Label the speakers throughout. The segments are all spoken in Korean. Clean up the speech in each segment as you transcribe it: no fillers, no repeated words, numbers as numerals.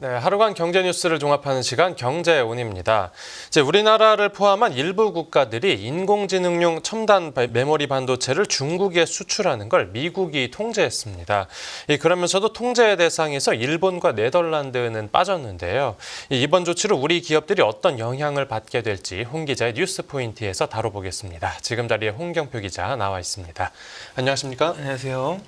Speaker 1: 네, 하루간 경제 뉴스를 종합하는 시간 경제온입니다. 이제 우리나라를 포함한 일부 국가들이 인공지능용 첨단 메모리 반도체를 중국에 수출하는 걸 미국이 통제했습니다. 그러면서도 통제 대상에서 일본과 네덜란드는 빠졌는데요. 이번 조치로 우리 기업들이 어떤 영향을 받게 될지 홍 기자의 뉴스 포인트에서 다뤄보겠습니다. 지금 자리에 홍경표 기자 나와 있습니다. 안녕하십니까?
Speaker 2: 안녕하세요.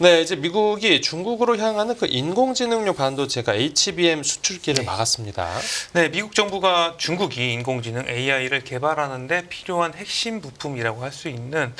Speaker 1: 네, 이제 미국이 중국으로 향하는 그 인공지능용 반도체가 HBM 수출기를 막았습니다.
Speaker 2: 네, 미국 정부가 중국이 인공지능 AI를 개발하는데 필요한 핵심 부품이라고 할 수 있는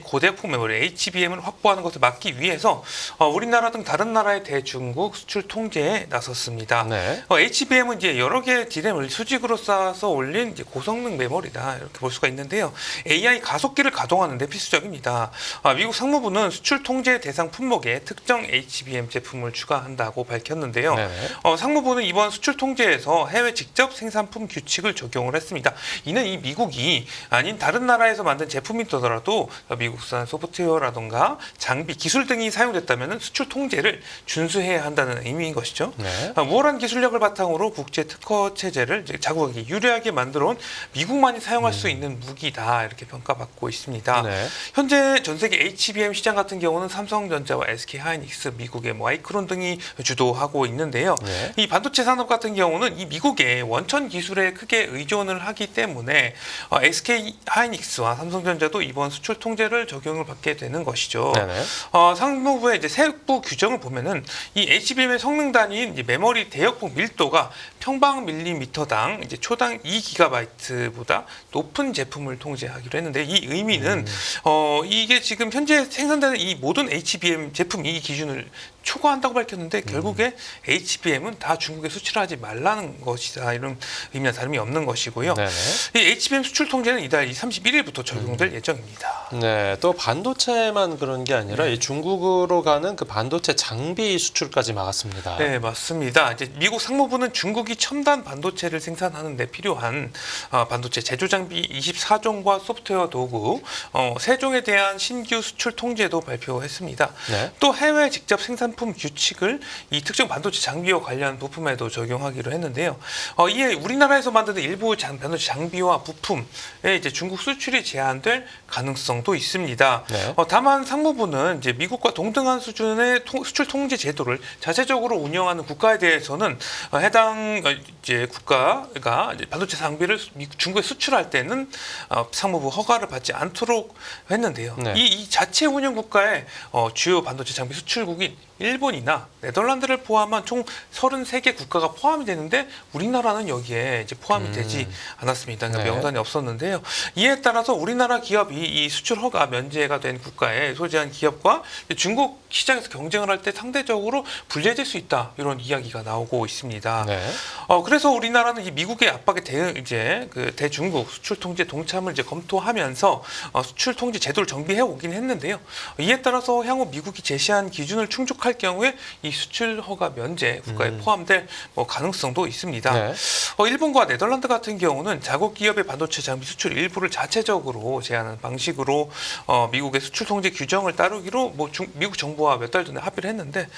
Speaker 2: 고대폭 메모리 HBM을 확보하는 것을 막기 위해서 우리나라 등 다른 나라의 대중국 수출 통제에 나섰습니다.
Speaker 1: 네.
Speaker 2: HBM은 이제 여러 개의 디램을 수직으로 쌓아서 올린 이제 고성능 메모리다 이렇게 볼 수가 있는데요. AI 가속기를 가동하는 데 필수적입니다. 미국 상무부는 수출 통제 대상 품목에 특정 HBM 제품을 추가한다고 밝혔는데요. 상무부는 이번 수출 통제에서 해외 직접 생산품 규칙을 적용을 했습니다. 이는 이 미국이 아닌 다른 나라에서 만든 제품이더라도 미국산 소프트웨어라든가 장비, 기술 등이 사용됐다면 수출 통제를 준수해야 한다는 의미인 것이죠. 우월한 기술력을 바탕으로 국제 특허 체제를 자국에게 유리하게 만들어온 미국만이 사용할 수 있는 무기다 이렇게 평가받고 있습니다. 현재 전 세계 HBM 시장 같은 경우는 삼성전자와 SK하이닉스, 미국의 마이크론 등이 주도하고 있는데요. 이 반도체 산업 같은 경우는 이 미국의 원천 기술에 크게 의존을 하기 때문에 SK하이닉스와 삼성전자도 이번 수출 통제를 적용을 받게 되는 것이죠. 상무부의 이제 세부 규정을 보면은 이 HBM의 성능 단위인 이제 메모리 대역폭 밀도가 평방 밀리미터당 이제 초당 2GB보다 높은 제품을 통제하기로 했는데 이 의미는 이게 지금 현재 생산되는 이 모든 HBM 제품이 이 기준을 초과한다고 밝혔는데 결국에 HBM은 다 중국에 수출하지 말라는 것이다 이런 의미와 다름이 없는 것이고요. 이 HBM 수출 통제는 이달 31일부터 적용될 예정입니다.
Speaker 1: 네, 또 반도체만 그런 게 아니라 이 중국으로 가는 그 반도체 장비 수출까지 막았습니다.
Speaker 2: 네, 맞습니다. 이제 미국 상무부는 중국이 첨단 반도체를 생산하는 데 필요한 반도체 제조 장비 24종과 소프트웨어 도구 3종에 대한 신규 수출 통제도 발표했습니다. 또 해외 직접 생산품 규칙을 이 특정 반도체 장비와 관련 부품에도 적용하기로 했는데요. 이에 우리나라에서 만드는 일부 반도체 장비와 부품에 이제 중국 수출이 제한될 가능성도 있습니다. 다만 상무부는 이제 미국과 동등한 수준의 수출 통제 제도를 자체적으로 운영하는 국가에 대해서는 해당 이제 국가가 이제 반도체 장비를 중국에 수출할 때는 상무부 허가를 받지 않도록 했는데요. 이 자체 운영 국가의 주요 반도체 장비 수출국인 일본이나 네덜란드를 포함한 총 33개 국가가 포함이 되는데 우리나라는 여기에 이제 포함이 되지 않았습니다. 그러니까 명단이 없었는데요. 이에 따라서 우리나라 기업이 이 수출 허가 면제가 된 국가에 소재한 기업과 중국 시장에서 경쟁을 할 때 상대적으로 불리해질 수 있다 이런 이야기가 나오고 있습니다. 그래서 우리나라는 이 미국의 압박에 이제 그 대중국 수출 통제 동참을 이제 검토하면서 수출 통제 제도를 정비해 오긴 했는데요. 이에 따라서 향후 미국이 제시한 기준을 충족할 경우에 이 수출 허가 면제 국가에 포함될 가능성도 있습니다. 일본과 네덜란드 같은 경우는 자국 기업의 반도체 장비 수출 일부를 자체적으로 제한하는 방식으로 미국의 수출 통제 규정을 따르기로 미국 정부와 몇 달 전에 합의를 했는데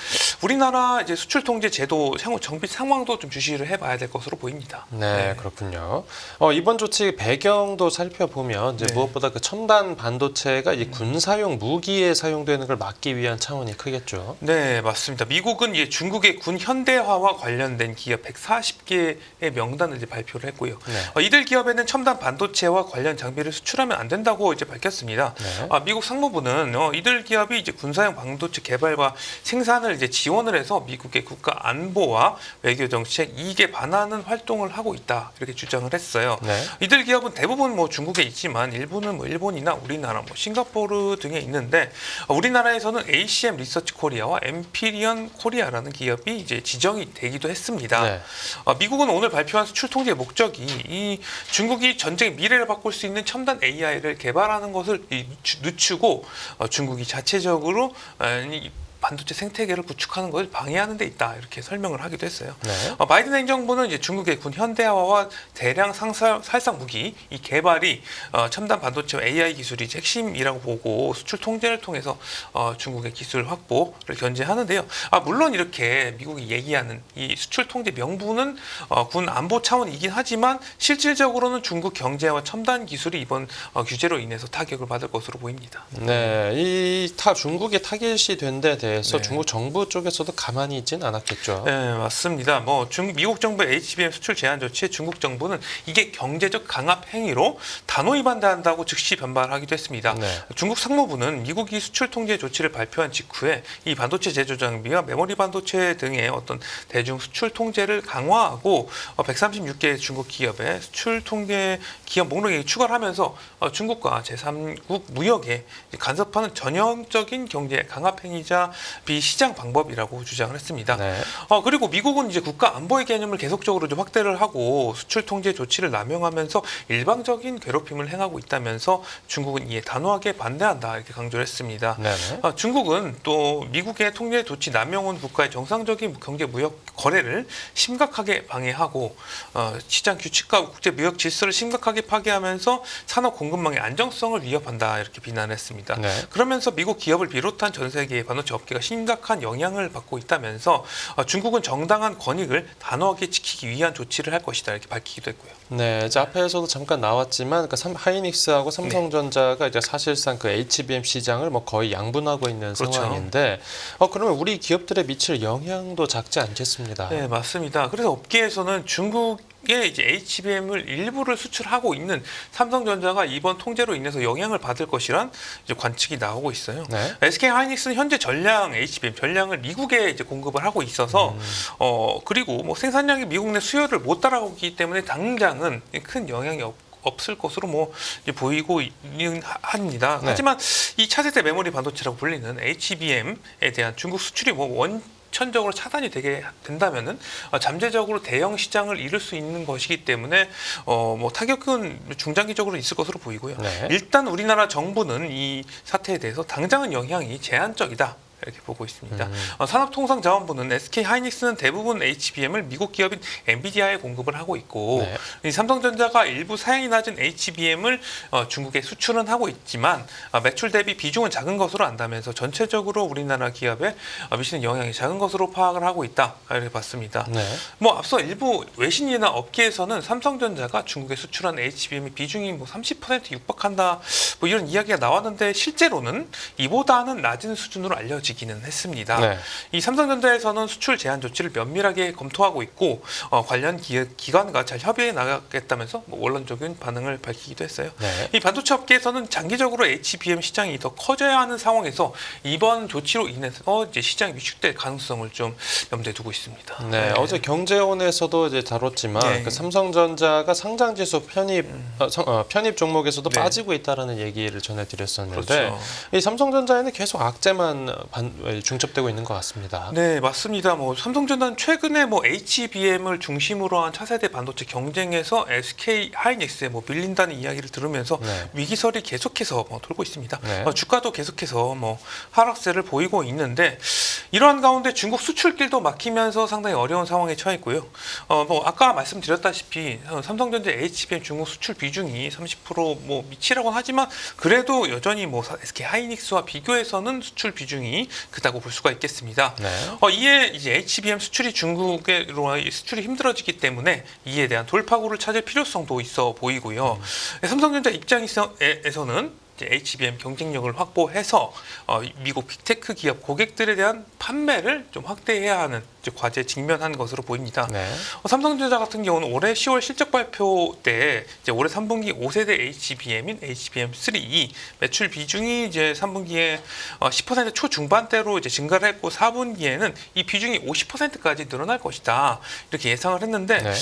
Speaker 2: 우리나라 이제 수출 통제 제도 향후 정비 상황도 좀 주시를 해봐야 될 것으로 보입니다.
Speaker 1: 그렇군요. 이번 조치 배경도 살펴보면 이제 무엇보다 그 첨단 반도체가 이 군사용 무기에 사용되는 걸 막기 위한 차원이 크겠죠.
Speaker 2: 네, 맞습니다. 미국은 이제 중국의 군 현대화와 관련된 기업 140개의 명단을 이제 발표를 했고요. 이들 기업에는 첨단 반도체와 관련 장비를 수출하면 안 된다고 이제 밝혔습니다. 미국 상무부는 이들 기업이 이제 군사용 반도체 개발과 생산을 이제 지원을 해서 미국의 국가 안보와 외교 정책 이익에 반하는 활동을 하고 있다 이렇게 주장을 했어요. 이들 기업은 대부분 중국에 있지만 일부는 일본이나 우리나라, 싱가포르 등에 있는데 우리나라에서는 ACM 리서치 코리아와 엠피리언 코리아라는 기업이 이제 지정이 되기도 했습니다. 미국은 오늘 발표한 수출 통제 목적이 이 중국이 전쟁의 미래를 바꿀 수 있는 첨단 AI를 개발하는 것을 늦추고 중국이 자체적으로 반도체 생태계를 구축하는 것을 방해하는 데 있다 이렇게 설명을 하기도 했어요.
Speaker 1: 네.
Speaker 2: 바이든 행정부는 이제 중국의 군 현대화와 대량 살상 무기 이 개발이 첨단 반도체와 AI 기술이 이제 핵심이라고 보고 수출 통제를 통해서 중국의 기술 확보를 견제하는데요. 물론 이렇게 미국이 얘기하는 이 수출 통제 명분은 군 안보 차원이긴 하지만 실질적으로는 중국 경제와 첨단 기술이 이번 규제로 인해서 타격을 받을 것으로 보입니다.
Speaker 1: 네, 중국이 타깃이 된 데 대해서
Speaker 2: 네.
Speaker 1: 중국 정부 쪽에서도 가만히 있진 않았겠죠.
Speaker 2: 네, 맞습니다. 미국 정부의 HBM 수출 제한 조치에 중국 정부는 이게 경제적 강압 행위로 단호히 반대한다고 즉시 반발하기도 했습니다.
Speaker 1: 네.
Speaker 2: 중국 상무부는 미국이 수출 통제 조치를 발표한 직후에 이 반도체 제조 장비와 메모리 반도체 등의 어떤 대중 수출 통제를 강화하고 136개 중국 기업의 수출 통제 기업 목록에 추가를 하면서 중국과 제3국 무역에 간섭하는 전형적인 경제 강압 행위자 비시장 방법이라고 주장을 했습니다.
Speaker 1: 네.
Speaker 2: 그리고 미국은 이제 국가 안보의 개념을 계속적으로 좀 확대를 하고 수출 통제 조치를 남용하면서 일방적인 괴롭힘을 행하고 있다면서 중국은 이에 단호하게 반대한다 이렇게 강조를 했습니다.
Speaker 1: 네.
Speaker 2: 중국은 또 미국의 통제 조치 남용은 국가의 정상적인 경제 무역 거래를 심각하게 방해하고 시장 규칙과 국제 무역 질서를 심각하게 파괴하면서 산업 공급망의 안정성을 위협한다 이렇게 비난했습니다.
Speaker 1: 네.
Speaker 2: 그러면서 미국 기업을 비롯한 전 세계의 반도체 업계가 심각한 영향을 받고 있다면서 중국은 정당한 권익을 단호하게 지키기 위한 조치를 할 것이다 이렇게 밝히기도 했고요.
Speaker 1: 네, 이제 앞에서도 잠깐 나왔지만 하이닉스하고 삼성전자가 이제 사실상 그 HBM 시장을 거의 양분하고 있는
Speaker 2: 그렇죠.
Speaker 1: 상황인데, 그러면 우리 기업들에 미칠 영향도 작지 않겠습니다.
Speaker 2: 네, 맞습니다. 그래서 업계에서는 중국의 이제 HBM을 일부를 수출하고 있는 삼성전자가 이번 통제로 인해서 영향을 받을 것이란 이제 관측이 나오고 있어요.
Speaker 1: 네.
Speaker 2: SK 하이닉스는 현재 HBM 전량을 미국에 이제 공급을 하고 있어서 그리고 생산량이 미국 내 수요를 못 따라오기 때문에 당장은 큰 영향이 없을 것으로 이제 보이고 있는 합니다.
Speaker 1: 네.
Speaker 2: 하지만 이 차세대 메모리 반도체라고 불리는 HBM에 대한 중국 수출이 원천적으로 차단이 되게 된다면은 잠재적으로 대형 시장을 잃을 수 있는 것이기 때문에 타격은 중장기적으로 있을 것으로 보이고요.
Speaker 1: 네.
Speaker 2: 일단 우리나라 정부는 이 사태에 대해서 당장은 영향이 제한적이다. 이렇게 보고 있습니다. 산업통상자원부는 SK 하이닉스는 대부분 HBM을 미국 기업인 엔비디아에 공급을 하고 있고
Speaker 1: 네.
Speaker 2: 이 삼성전자가 일부 사양이 낮은 HBM을 중국에 수출은 하고 있지만 매출 대비 비중은 작은 것으로 안다면서 전체적으로 우리나라 기업에 미치는 영향이 작은 것으로 파악을 하고 있다 이렇게 봤습니다.
Speaker 1: 네.
Speaker 2: 앞서 일부 외신이나 업계에서는 삼성전자가 중국에 수출한 HBM의 비중이 30% 육박한다 이런 이야기가 나왔는데 실제로는 이보다는 낮은 수준으로 알려지기는 했습니다.
Speaker 1: 네.
Speaker 2: 이 삼성전자에서는 수출 제한 조치를 면밀하게 검토하고 있고 관련 기관과 잘 협의해 나가겠다면서 원론적인 반응을 밝히기도 했어요.
Speaker 1: 네.
Speaker 2: 이 반도체 업계에서는 장기적으로 HBM 시장이 더 커져야 하는 상황에서 이번 조치로 인해서 이제 시장이 위축될 가능성을 좀 염두에 두고 있습니다.
Speaker 1: 네, 어제 경제원에서도 이제 다뤘지만
Speaker 2: 네.
Speaker 1: 그 삼성전자가 상장지수 편입 종목에서도
Speaker 2: 네.
Speaker 1: 빠지고 있다라는 얘기를 전해드렸었는데
Speaker 2: 그렇죠.
Speaker 1: 이 삼성전자에는 계속 악재만 중첩되고 있는 것 같습니다.
Speaker 2: 네, 맞습니다. 삼성전자는 최근에 HBM을 중심으로 한 차세대 반도체 경쟁에서 SK 하이닉스에 밀린다는 이야기를 들으면서
Speaker 1: 네.
Speaker 2: 위기설이 계속해서 돌고 있습니다.
Speaker 1: 네.
Speaker 2: 주가도 계속해서 하락세를 보이고 있는데 이러한 가운데 중국 수출길도 막히면서 상당히 어려운 상황에 처해 있고요. 아까 말씀드렸다시피 삼성전자 HBM 중국 수출 비중이 30% 미치라고는 하지만 그래도 여전히 SK 하이닉스와 비교해서는 수출 비중이 크다고 볼 수가 있겠습니다.
Speaker 1: 네.
Speaker 2: 이에 이제 HBM 수출이 중국으로 수출이 힘들어지기 때문에 이에 대한 돌파구를 찾을 필요성도 있어 보이고요. 삼성전자 입장에서는 HBM 경쟁력을 확보해서 미국 빅테크 기업 고객들에 대한 판매를 좀 확대해야 하는 과제에 직면한 것으로 보입니다.
Speaker 1: 네.
Speaker 2: 삼성전자 같은 경우는 올해 10월 실적 발표 때 올해 3분기 5세대 HBM인 HBM3 매출 비중이 이제 3분기에 10% 초중반대로 이제 증가를 했고 4분기에는 이 비중이 50%까지 늘어날 것이다 이렇게 예상을 했는데
Speaker 1: 네.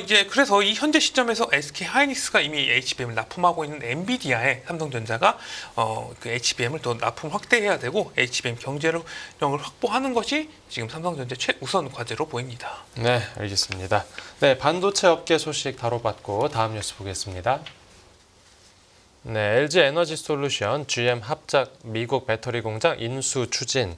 Speaker 2: 이제 그래서 이 현재 시점에서 SK 하이닉스가 이미 HBM을 납품하고 있는 엔비디아에 삼성전자가 그 HBM을 더 납품 확대해야 되고 HBM 경제력을 확보하는 것이 지금 삼성전자 최우선 과제로 보입니다.
Speaker 1: 네, 알겠습니다. 네, 반도체 업계 소식 다뤄봤고 다음 뉴스 보겠습니다. 네, LG 에너지 솔루션 GM 합작 미국 배터리 공장 인수 추진.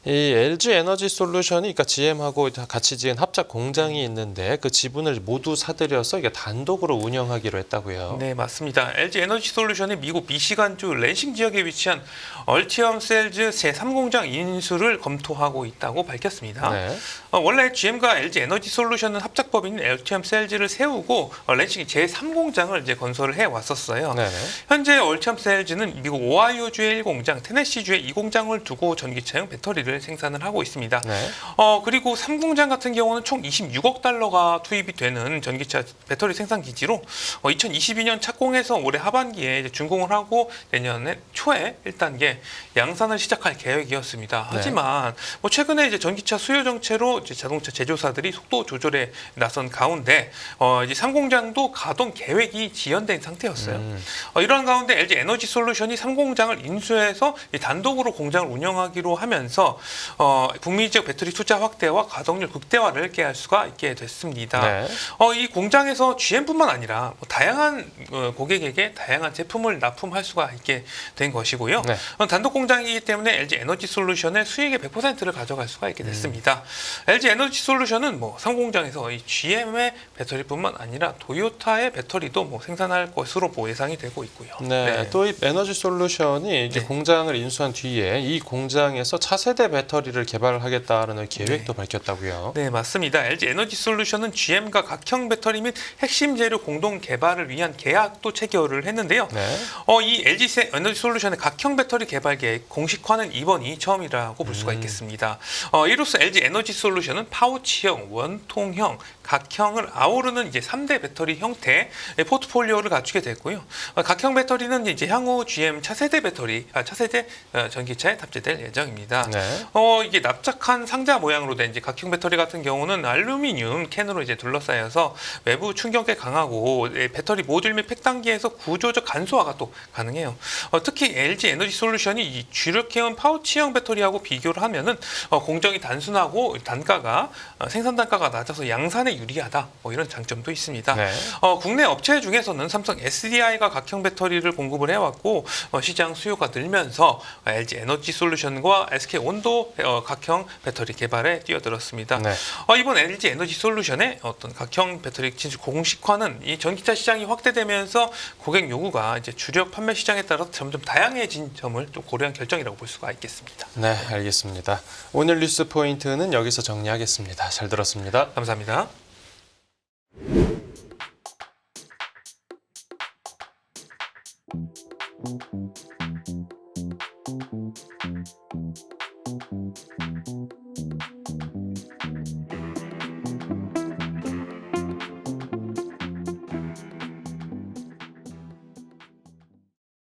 Speaker 1: 이 LG 에너지 솔루션이 그러니까 GM하고 같이 지은 합작 공장이 있는데 그 지분을 모두 사들여서 이게 단독으로 운영하기로 했다고요.
Speaker 2: 네, 맞습니다. LG 에너지 솔루션이 미국 미시간주 랜싱 지역에 위치한 얼티엄 셀즈 제3공장 인수를 검토하고 있다고 밝혔습니다.
Speaker 1: 네.
Speaker 2: 원래 GM과 LG 에너지 솔루션은 합작법인 얼티엄 셀즈를 세우고 랜싱 제3공장을 이제 건설을 해 왔었어요.
Speaker 1: 네네.
Speaker 2: 현재 얼티엄 셀즈는 미국 오하이오주의 1공장, 테네시주의 2공장을 두고 전기차용 배터리를 생산을 하고 있습니다.
Speaker 1: 네.
Speaker 2: 그리고 3공장 같은 경우는 총 26억 달러가 투입이 되는 전기차 배터리 생산 기지로 2022년 착공해서 올해 하반기에 이제 준공을 하고 내년 초에 1단계 양산을 시작할 계획이었습니다. 하지만 최근에 이제 전기차 수요 정체로 이제 자동차 제조사들이 속도 조절에 나선 가운데 이제 3공장도 가동 계획이 지연된 상태였어요. 이러한 가운데 LG 에너지 솔루션이 3공장을 인수해서 단독으로 공장을 운영하기로 하면서 북미 지역 배터리 투자 확대와 가동률 극대화를 깨할 수가 있게 됐습니다.
Speaker 1: 네.
Speaker 2: 이 공장에서 GM뿐만 아니라 다양한 고객에게 다양한 제품을 납품할 수가 있게 된 것이고요.
Speaker 1: 네.
Speaker 2: 단독 공장이기 때문에 LG 에너지 솔루션의 수익의 100%를 가져갈 수가 있게 됐습니다. LG 에너지 솔루션은 3공장에서 이 GM의 배터리뿐만 아니라 도요타의 배터리도 생산할 것으로 예상이 되고 있고요.
Speaker 1: 네, 또 이 에너지 솔루션이 이제
Speaker 2: 네.
Speaker 1: 공장을 인수한 뒤에 이 공장에서 차세대 배터리를 개발하겠다는 계획도 밝혔다고요.
Speaker 2: 네, 맞습니다. LG 에너지 솔루션은 GM과 각형 배터리 및 핵심 재료 공동 개발을 위한 계약도 체결을 했는데요.
Speaker 1: 네.
Speaker 2: 이 LG 에너지 솔루션의 각형 배터리 개발 계획 공식화는 이번이 처음이라고 볼 수가 있겠습니다. 이로써 LG 에너지 솔루션은 파우치형, 원통형, 각형을 아우르는 이제 3대 배터리 형태의 포트폴리오를 갖추게 됐고요. 각형 배터리는 이제 향후 GM 차세대 전기차에 탑재될 예정입니다.
Speaker 1: 네.
Speaker 2: 이게 납작한 상자 모양으로 된 이제 각형 배터리 같은 경우는 알루미늄 캔으로 이제 둘러싸여서 외부 충격에 강하고 배터리 모듈 및 팩 단계에서 구조적 간소화가 또 가능해요. 특히 LG 에너지 솔루션이 이 주력해온 파우치형 배터리하고 비교를 하면은 공정이 단순하고 생산 단가가 낮아서 양산에 유리하다. 이런 장점도 있습니다.
Speaker 1: 네.
Speaker 2: 국내 업체 중에서는 삼성 SDI가 각형 배터리를 공급을 해왔고 시장 수요가 늘면서 LG 에너지 솔루션과 SK 온도 각형 배터리 개발에 뛰어들었습니다.
Speaker 1: 네.
Speaker 2: 이번 LG 에너지 솔루션의 어떤 각형 배터리 진출 공식화는 이 전기차 시장이 확대되면서 고객 요구가 이제 주력 판매 시장에 따라서 점점 다양해진 점을 좀 고려한 결정이라고 볼 수가 있겠습니다.
Speaker 1: 네, 알겠습니다. 오늘 뉴스 포인트는 여기서 정리하겠습니다. 잘 들었습니다.
Speaker 2: 감사합니다.